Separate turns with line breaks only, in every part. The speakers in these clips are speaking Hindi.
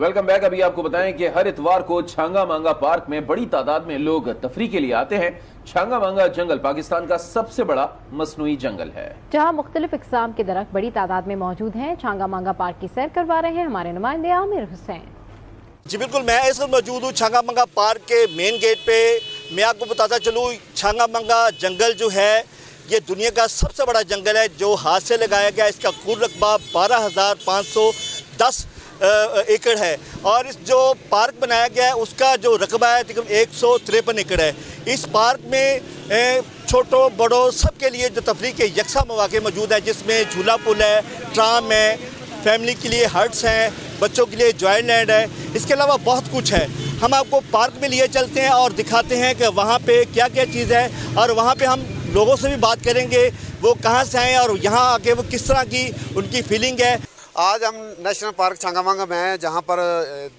Welcome back. अभी आपको बताएं कि हर इतवार को छांगा मांगा पार्क में बड़ी तादाद में लोग तफरी के लिए आते हैं। छांगा मांगा जंगल पाकिस्तान का सबसे बड़ा मसनूई जंगल है, जहां मुख्तलिफ इकसाम के दरख्त बड़ी तादाद में मौजूद हैं। छांगा मांगा पार्क की सैर करवा रहे हैं हमारे नुमाइंदे आमिर हुसैन।
जी बिल्कुल, मैं इस वक्त मौजूद हूँ छांगा मांगा पार्क के मेन गेट पे। मैं आपको बताता चलूँ, छांगा मांगा जंगल जो है ये दुनिया का सबसे बड़ा जंगल है जो हाथ से लगाया गया। इसका कुल रकबा 12,510 एकड़ है और इस जो पार्क बनाया गया है उसका जो रकबा है तकरीबन 153 एकड़ है। इस पार्क में छोटों बड़ों सबके लिए जो तफरीह के यकसा मौके मौजूद है, जिसमें झूला पुल है, ट्राम है, फैमिली के लिए हट्स हैं, बच्चों के लिए जॉय लैंड है, इसके अलावा बहुत कुछ है। हम आपको पार्क में लिए चलते हैं और दिखाते हैं कि वहाँ पे क्या क्या चीज़ है और वहाँ पे हम लोगों से भी बात करेंगे वो कहाँ से आए और यहाँ आके वो किस तरह की उनकी फीलिंग है।
आज हम नेशनल पार्क छांगा मांगा में हैं, जहाँ पर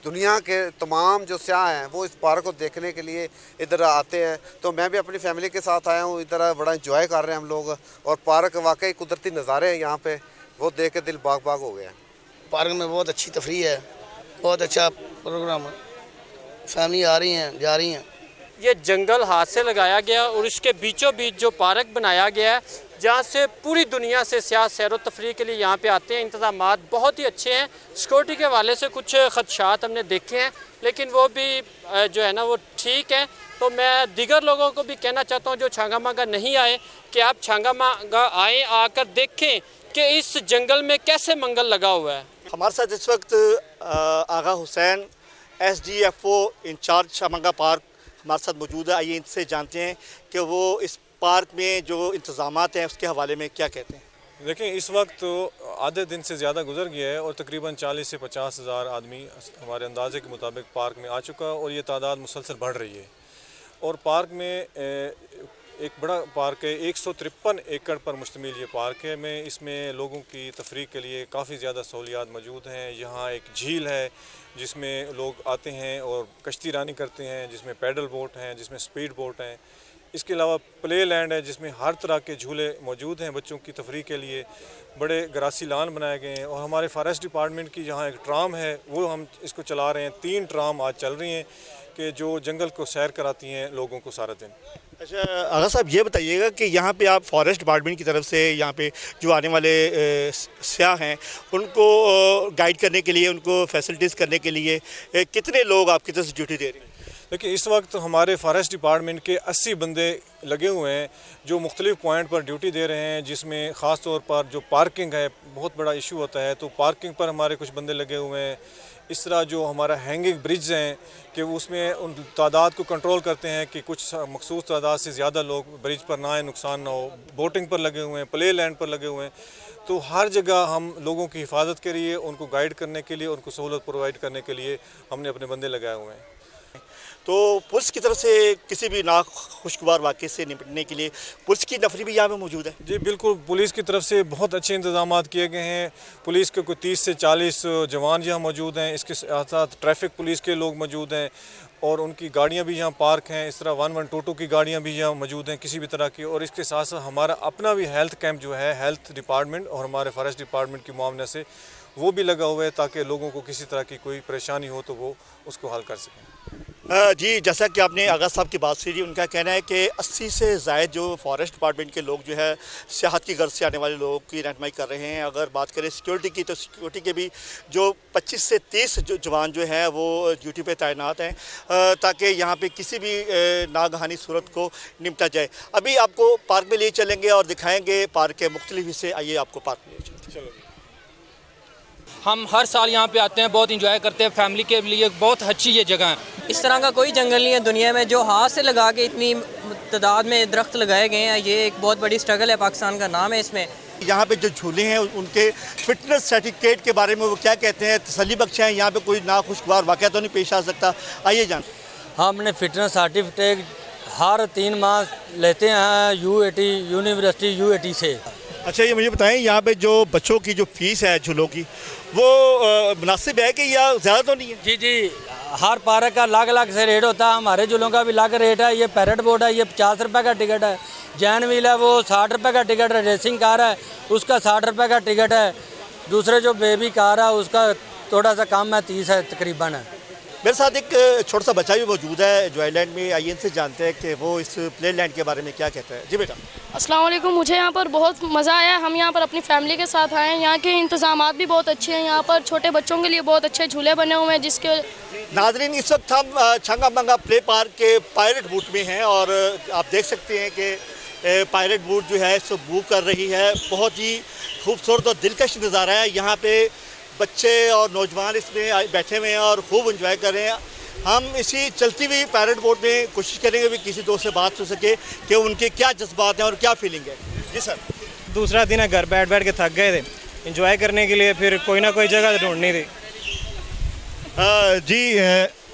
दुनिया के तमाम जो सयाह हैं वो इस पार्क को देखने के लिए इधर आते हैं। तो मैं भी अपनी फैमिली के साथ आया हूँ, इधर बड़ा इंजॉय कर रहे हैं हम लोग और पार्क वाकई कुदरती नज़ारे हैं यहाँ पे, वो देख के दिल बाग बाग हो गया।
पार्क में बहुत अच्छी तफरीह है, बहुत अच्छा प्रोग्राम है, फैमिली आ रही हैं जा रही हैं।
ये जंगल हाथ से लगाया गया और इसके बीचों बीच जो पार्क बनाया गया है जहाँ से पूरी दुनिया से सियाह सैर व तफरीह के लिए यहाँ पे आते हैं। इंतज़ामात बहुत ही अच्छे हैं। सिक्योरिटी के हवाले से कुछ खदशात हमने देखे हैं लेकिन वो भी जो है ना वो ठीक है। तो मैं दीगर लोगों को भी कहना चाहता हूँ जो छांगा मांगा नहीं आए कि आप छांगा मांगा आएँ, आकर देखें कि इस जंगल में कैसे मंगल लगा हुआ है।
हमारे साथ इस वक्त आगा हुसैन SDFO इंचार्ज छांगा मांगा पार्क हमारे साथ मौजूद है। आइए इनसे जानते हैं कि वो इस पार्क में जो इंतज़ामात हैं उसके हवाले में क्या कहते हैं।
देखें, इस वक्त तो आधे दिन से ज़्यादा गुजर गया है और तकरीबन 40 से 50 हज़ार आदमी हमारे अंदाजे के मुताबिक पार्क में आ चुका है और ये तादाद मुसलसल बढ़ रही है। और पार्क में एक बड़ा पार्क है, 153 एकड़ पर मुश्तमिल ये पार्क है। में इसमें लोगों की तफरीह के लिए काफ़ी ज़्यादा सहूलियात मौजूद हैं। यहाँ एक झील है जिसमें लोग आते हैं और कश्ती रानी करते हैं, जिसमें पैडल बोट हैं, जिसमें स्पीड बोट हैं। इसके अलावा प्ले लैंड है जिसमें हर तरह के झूले मौजूद हैं बच्चों की तफरीह के लिए। बड़े ग्रासी लान बनाए गए हैं और हमारे फॉरेस्ट डिपार्टमेंट की जहाँ एक ट्राम है वो हम इसको चला रहे हैं। 3 ट्राम आज चल रही हैं कि जो जंगल को सैर कराती हैं लोगों को सारा दिन।
अच्छा आगा साहब, ये बताइएगा कि यहाँ पे आप फॉरेस्ट डिपार्टमेंट की तरफ से यहाँ पे जो आने वाले सयाह हैं उनको गाइड करने के लिए, उनको फैसिलिटीज़ करने के लिए कितने लोग आपकी तरफ से ड्यूटी दे रहे हैं?
देखिए, इस वक्त हमारे फॉरेस्ट डिपार्टमेंट के 80 बंदे लगे हुए हैं जो मुख्तलिफ पॉइंट पर ड्यूटी दे रहे हैं, जिसमें ख़ास तौर पर जो पार्किंग है बहुत बड़ा इशू होता है, तो पार्किंग पर हमारे कुछ बंदे लगे हुए हैं। इस तरह जो हमारा हैंगिंग ब्रिज हैं कि उसमें उन तादाद को कंट्रोल करते हैं कि कुछ मखसूस तादाद से ज़्यादा लोग ब्रिज पर ना आए, नुकसान ना हो। बोटिंग पर लगे हुए हैं, प्ले लैंड पर लगे हुए हैं। तो हर जगह हम लोगों की हिफाजत के लिए, उनको गाइड करने के लिए, उनको सहूलत प्रोवाइड करने के लिए हमने अपने बंदे लगाए हुए हैं।
तो पुलिस की तरफ से किसी भी नाखुशगवार वाक़े से निपटने के लिए पुलिस की नफरी भी यहाँ पे मौजूद है?
जी बिल्कुल, पुलिस की तरफ से बहुत अच्छे इंतजाम किए गए हैं। पुलिस के कोई 30 से 40 जवान यहाँ मौजूद हैं। इसके साथ साथ ट्रैफिक पुलिस के लोग मौजूद हैं और उनकी गाड़ियाँ भी यहाँ पार्क हैं। इस तरह 1122 की गाड़ियाँ भी यहाँ मौजूद हैं किसी भी तरह की। और इसके साथ साथ हमारा अपना भी हेल्थ कैंप जो है, हेल्थ डिपार्टमेंट और हमारे फॉरेस्ट डिपार्टमेंट की मुआवना से वो भी लगा हुआ है ताकि लोगों को किसी तरह की कोई परेशानी हो तो वो उसको हल कर सकें।
जी, जैसा कि आपने आगा साहब की बात सुनी, उनका कहना है कि 80 से ज़ायद जो फॉरेस्ट डिपार्टमेंट के लोग जो है सियाहत की गर्ज से आने वाले लोगों की रहनुमाई कर रहे हैं। अगर बात करें सिक्योरिटी की तो सिक्योरिटी के भी जो 25 से 30 जो जवान जो हैं वो ड्यूटी पे तैनात हैं ताकि यहाँ पे किसी भी नागहानी सूरत को निपटा जाए। अभी आपको पार्क में ले चलेंगे और दिखाएँगे पार्क के मुख्तलिफ हिस्से। आइए आपको पार्क में ले चलते हैं।
हम हर साल यहाँ पे आते हैं, बहुत इंजॉय करते हैं। फैमिली के लिए बहुत अच्छी ये जगह है।
इस तरह का कोई जंगल नहीं है दुनिया में जो हाथ से लगा के इतनी तादाद में दरख्त लगाए गए हैं। ये एक बहुत बड़ी स्ट्रगल है, पाकिस्तान का नाम है इसमें।
यहाँ पे जो झूले हैं उनके फिटनेस सर्टिफिकेट के बारे में वो क्या कहते हैं, तसल्ली बख्श हैं, यहाँ पे कोई नाखुशगवार वाक़या तो नहीं पेश आ सकता? आइए जान।
हमने फिटनेस सर्टिफिकेट हर 3 माह लेते हैं UAT यूनिवर्सिटी UAT से।
अच्छा, ये मुझे बताएं, यहाँ पे जो बच्चों की जो फीस है झूलों की वो मुनासिब है कि या ज़्यादा तो नहीं है?
जी जी, हर पार्क का अलग अलग से रेट होता है। हमारे झूलों का भी अलग रेट है। ये पैरेट बोट है, ये 50 रुपये का टिकट है। जैन व्हील है वो 60 रुपये का टिकट है। रेसिंग कार है उसका 60 रुपये का टिकट है। दूसरे जो बेबी कार है उसका थोड़ा सा कम है, 30 है तकरीबन है।
मेरे साथ एक छोटा सा बच्चा भी मौजूद है जॉयलैंड में। आइए इनसे जानते हैं कि वो इस प्ले लैंड के बारे में क्या कहता है। जी बेटा।
अस्सलाम वालेकुम। मुझे यहाँ पर बहुत मज़ा आया। हम यहाँ पर अपनी फैमिली के साथ आए हैं। यहाँ के इंतज़ामात भी बहुत अच्छे हैं। यहाँ पर छोटे बच्चों के लिए बहुत अच्छे झूले बने हुए हैं जिसके
नाज़रीन इस वक्त हम छंगा मंगा प्ले पार्क के पायलट बूट में हैं और आप देख सकते हैं कि पायलट बूट जो है सो मूव कर रही है। बहुत ही खूबसूरत और दिलकश नज़ारा है। यहाँ पे बच्चे और नौजवान इसमें बैठे हुए हैं और खूब इंजॉय कर रहे हैं। हम इसी चलती हुई पैरेड बोट में कोशिश करेंगे भी किसी दोस्त से बात हो सके कि उनके क्या जज्बात हैं और क्या फीलिंग है। जी सर।
दूसरा दिन है, घर बैठ बैठ के थक गए थे, इंजॉय करने के लिए फिर कोई ना कोई जगह ढूंढनी थी।
जी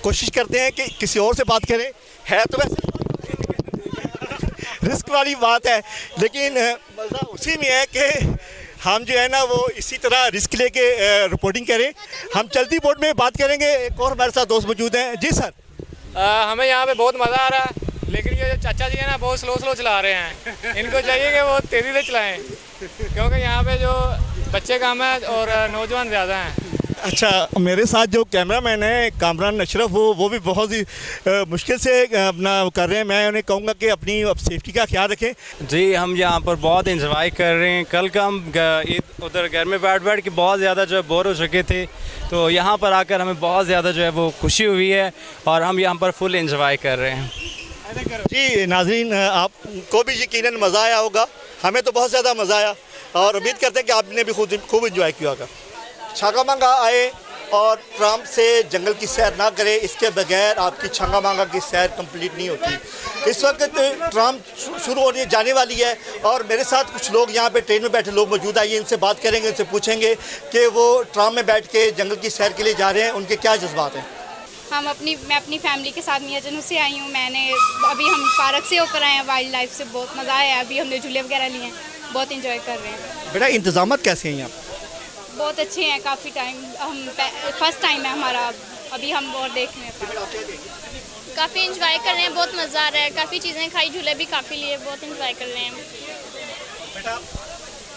कोशिश करते हैं कि किसी और से बात करें। है तो वैसे रिस्क वाली बात है, लेकिन मज़ा उसी में है कि हम जो है ना वो इसी तरह रिस्क लेके रिपोर्टिंग करें। हम चलती बोट में बात करेंगे। एक और हमारे साथ दोस्त मौजूद हैं। जी सर।
हमें यहाँ पे बहुत मज़ा आ रहा है, लेकिन ये जो चाचा जी हैं ना बहुत स्लो चला रहे हैं। इनको चाहिए कि वो तेज़ी से चलाएं, क्योंकि यहाँ पे जो बच्चे कम हैं और नौजवान ज़्यादा हैं।
अच्छा, मेरे साथ जो कैमरामैन है कामरान अशरफ वो भी बहुत ही मुश्किल से अपना कर रहे हैं। मैं उन्हें कहूँगा कि अपनी सेफ्टी का ख्याल रखें।
जी हम यहाँ पर बहुत इंजॉय कर रहे हैं। कल का हम उधर घर में बैठ बैठ के बहुत ज़्यादा जो है बोर हो चुके थे, तो यहाँ पर आकर हमें बहुत ज़्यादा जो है वो खुशी हुई है और हम यहाँ पर फुल इंजॉय कर रहे हैं।
जी नाज़रीन, आपको भी यकीनन मज़ा आया होगा। हमें तो बहुत ज़्यादा मज़ा आया और उम्मीद करते हैं कि आपने भी खूब इंजॉय किया होगा। छंगा मंगा आए और ट्राम से जंगल की सैर ना करें, इसके बगैर आपकी छंगा मंगा की सैर कंप्लीट नहीं होती। इस वक्त ट्राम शुरू होने जाने वाली है और मेरे साथ कुछ लोग यहाँ पे ट्रेन में बैठे लोग मौजूद आइए इनसे बात करेंगे, उनसे पूछेंगे कि वो ट्राम में बैठ के जंगल की सैर के लिए जा रहे हैं, उनके क्या जज्बात हैं।
मैं अपनी फैमिली के साथ मियाँ जनू से आई हूँ। अभी हम पार्क से होकर आए हैं। वाइल्ड लाइफ से बहुत मज़ा आया। अभी हमने झूले वगैरह लिए हैं, बहुत इंजॉय कर रहे हैं।
बेटा इंतजाम कैसे हैं यहाँ?
बहुत अच्छे हैं। काफ़ी टाइम हम फर्स्ट टाइम है हमारा, अभी हम और देख रहे हैं।
काफ़ी इंजॉय कर रहे हैं, बहुत मज़ा आ रहा है। काफ़ी चीज़ें खाई, झूले भी काफ़ी लिए, बहुत इंजॉय कर रहे हैं।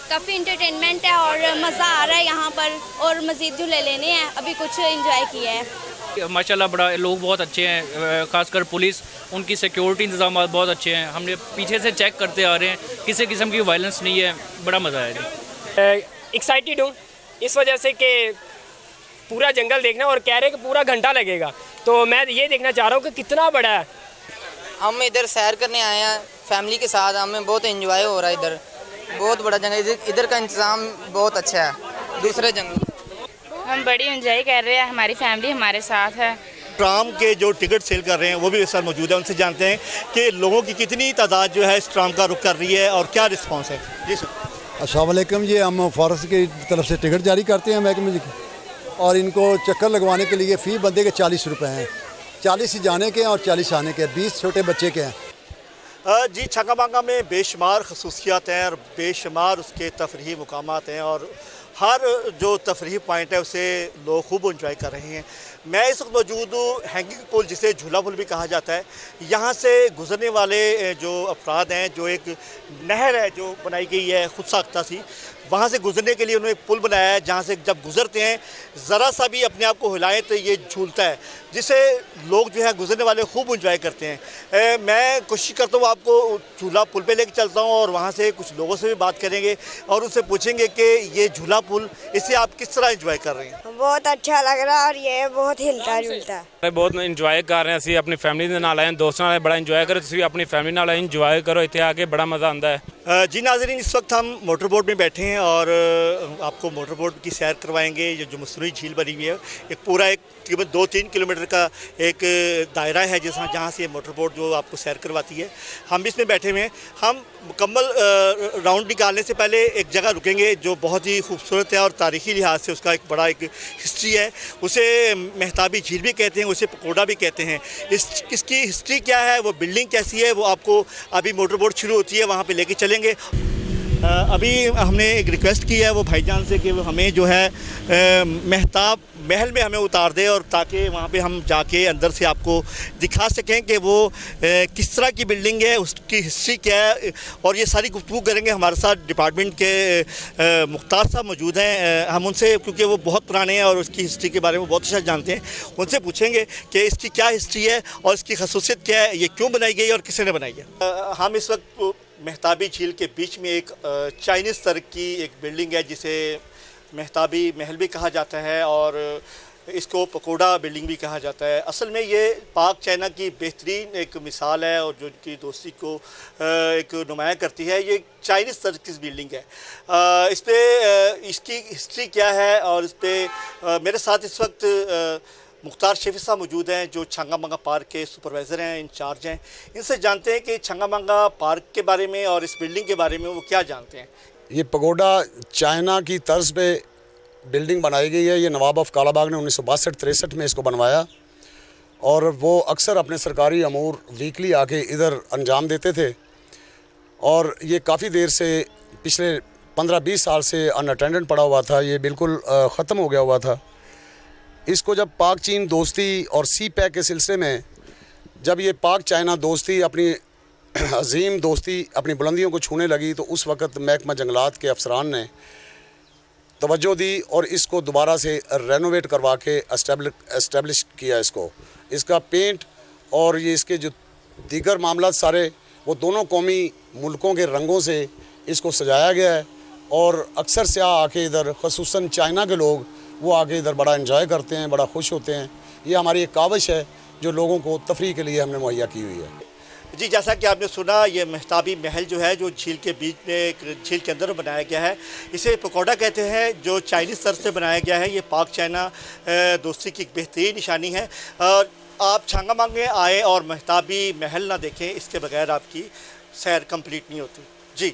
काफ़ी इंटरटेनमेंट है और मज़ा आ रहा है यहाँ पर, और मज़ीद झूले लेने हैं। अभी कुछ इंजॉय किया है।
माशाल्लाह बड़ा लोग बहुत अच्छे हैं, खासकर पुलिस, उनकी सिक्योरिटी इंतजाम बहुत अच्छे हैं। हमने पीछे से चेक करते आ रहे हैं, किसी किस्म की वायलेंस नहीं है। बड़ा मज़ा आया।
एक्साइटेड हूँ इस वजह से कि पूरा जंगल देखना, और कह रहे हैं कि पूरा घंटा लगेगा, तो मैं ये देखना चाह रहा हूँ कि कितना बड़ा है।
हम इधर सैर करने आए हैं फैमिली के साथ, हमें बहुत एंजॉय हो रहा है। इधर बहुत बड़ा जंगल, इधर का इंतज़ाम बहुत अच्छा है। दूसरे जंगल
हम बड़ी एंजॉय कर रहे हैं, हमारी फैमिली हमारे साथ है।
ट्राम के जो टिकट सेल कर रहे हैं वो भी इस साल मौजूद है। उनसे जानते हैं कि लोगों की कितनी तादाद जो है इस ट्राम का रुख कर रही है और क्या रिस्पॉन्स है। जी सर।
अस्सलाम वालेकुम जी, हम फॉरेस्ट की तरफ से टिकट जारी करते हैं महकमे की, और इनको चक्कर लगवाने के लिए फ़ी बंदे के 40 रुपये हैं। 40 जाने के और 40 आने के, 20 छोटे बच्चे के हैं।
जी छंगा मंगा में बेशुमार खसूसियात हैं और बेशुमार उसके तफरीही मुकामात हैं और हर जो तफरीही पॉइंट है उसे लोग खूब इंजॉय कर रहे हैं। मैं इस वक्त मौजूद हूँ हैंगिंग पुल, जिसे झूला पुल भी कहा जाता है। यहाँ से गुजरने वाले जो अफराद हैं, जो एक नहर है जो बनाई गई है खुद साख्ता सी, वहाँ से गुजरने के लिए उन्होंने एक पुल बनाया है जहाँ से जब गुजरते हैं ज़रा सा भी अपने आप को हिलाएं तो ये झूलता है, जिसे लोग जो है गुजरने वाले खूब इंजॉय करते हैं। मैं कोशिश करता हूँ आपको झूला पुल पे लेके चलता हूँ और वहाँ से कुछ लोगों से भी बात करेंगे और उनसे पूछेंगे कि ये झूला पुल, इसे आप किस तरह इंजॉय कर रहे हैं।
बहुत अच्छा लग रहा है और ये बहुत हिलता जुलता है।
बहुत इंजॉय कर रहे हैं। ਅਸੀਂ अपनी फैमिली ਦੇ ਨਾਲ ਆਏ, ਦੋਸਤਾਂ ਨਾਲ बड़ा इंजॉय करो। ਤੁਸੀਂ अपनी फैमिली ਨਾਲ इंजॉय करो, ਇੱਥੇ आके बड़ा मज़ा आता है।
जी नाज़रीन, इस वक्त हम मोटर बोट में बैठे हैं और आपको मोटर बोट की सैर करवाएंगे। ये जो मसनूई झील बनी हुई है, एक पूरा एक तकरीबन 2-3 किलोमीटर का एक दायरा है जहाँ से ये मोटर बोट जो आपको सैर करवाती है। हम इसमें बैठे हुए हैं। हम मुकम्मल राउंड निकालने से पहले एक जगह रुकेंगे जो बहुत ही खूबसूरत है और तारीख़ी लिहाज से उसका एक बड़ा एक हिस्ट्री है। उसे मेहताबी झील भी कहते हैं, उसे पकोड़ा भी कहते हैं। इसकी हिस्ट्री क्या है, वो बिल्डिंग कैसी है, वो आपको अभी मोटर बोट शुरू होती है वहाँ पर लेके चलेंगे। अभी हमने एक रिक्वेस्ट की है वो भाईजान से कि वो हमें जो है मेहताब महल में हमें उतार दे और ताकि वहाँ पे हम जाके अंदर से आपको दिखा सकें कि वो किस तरह की बिल्डिंग है, उसकी हिस्ट्री क्या है। और ये सारी गुफ्तगू करेंगे। हमारे साथ डिपार्टमेंट के मुख्तार साहब मौजूद हैं। हम उनसे, क्योंकि वो बहुत पुराने हैं और उसकी हिस्ट्री के बारे में बहुत अच्छा जानते हैं, उनसे पूछेंगे कि इसकी क्या हिस्ट्री है और इसकी खसूसियत क्या है, ये क्यों बनाई गई और किसने बनाई है। हम इस वक्त मेहताबी झील के बीच में एक चाइनीज़ तरह की एक बिल्डिंग है जिसे मेहताबी महल भी कहा जाता है और इसको पकोड़ा बिल्डिंग भी कहा जाता है। असल में ये पाक चाइना की बेहतरीन एक मिसाल है और जो इनकी दोस्ती को एक नुमाया करती है। ये चाइनीज़ तरह की बिल्डिंग है। इस पर इसकी हिस्ट्री क्या है और इस पर मेरे साथ इस वक्त मुख्तार शेफी साहब मौजूद हैं जो छांगा मांगा पार्क के सुपरवाइज़र हैं, इंचार्ज हैं। इनसे जानते हैं कि छांगा मांगा पार्क के बारे में और इस बिल्डिंग के बारे में वो क्या जानते हैं।
ये पगोडा चाइना की तर्ज पे बिल्डिंग बनाई गई है। ये नवाब ऑफ कालाबाग ने 1962-63 में इसको बनवाया और वो अक्सर अपने सरकारी अमूर वीकली आके इधर अंजाम देते थे और ये काफ़ी देर से पिछले 15-20 साल से अनअटेंडेंट पड़ा हुआ था। ये बिल्कुल ख़त्म हो गया हुआ था। इसको जब पाक चीन दोस्ती और सी पैक के सिलसिले में जब ये पाक चाइना दोस्ती अपनी अजीम दोस्ती अपनी बुलंदियों को छूने लगी तो उस वक़्त महकमा जंगलात के अफसरान ने तवज्जो दी और इसको दोबारा से रेनोवेट करवा के एस्टेब्लिश किया। इसका पेंट और ये इसके जो दीगर मामला सारे वो दोनों कौमी मुल्कों के रंगों से इसको सजाया गया है और अक्सर सयाह आके इधर ख़ुसूसन चाइना के लोग वो आके इधर बड़ा एंजॉय करते हैं, बड़ा खुश होते हैं। ये हमारी एक काविश है जो लोगों को तफरीह के लिए हमने मुहैया की हुई है।
जी, जैसा कि आपने सुना, ये मेहताबी महल जो है जो झील के बीच में एक झील के अंदर बनाया गया है। इसे पकोड़ा कहते हैं जो चाइनीज़ तर्ज से बनाया गया है। ये पाक चाइना दोस्ती की एक बेहतरीन निशानी है। और आप छांगा मांगे आए और मेहताबी महल ना देखें, इसके बगैर आपकी सैर कंप्लीट नहीं होती। जी।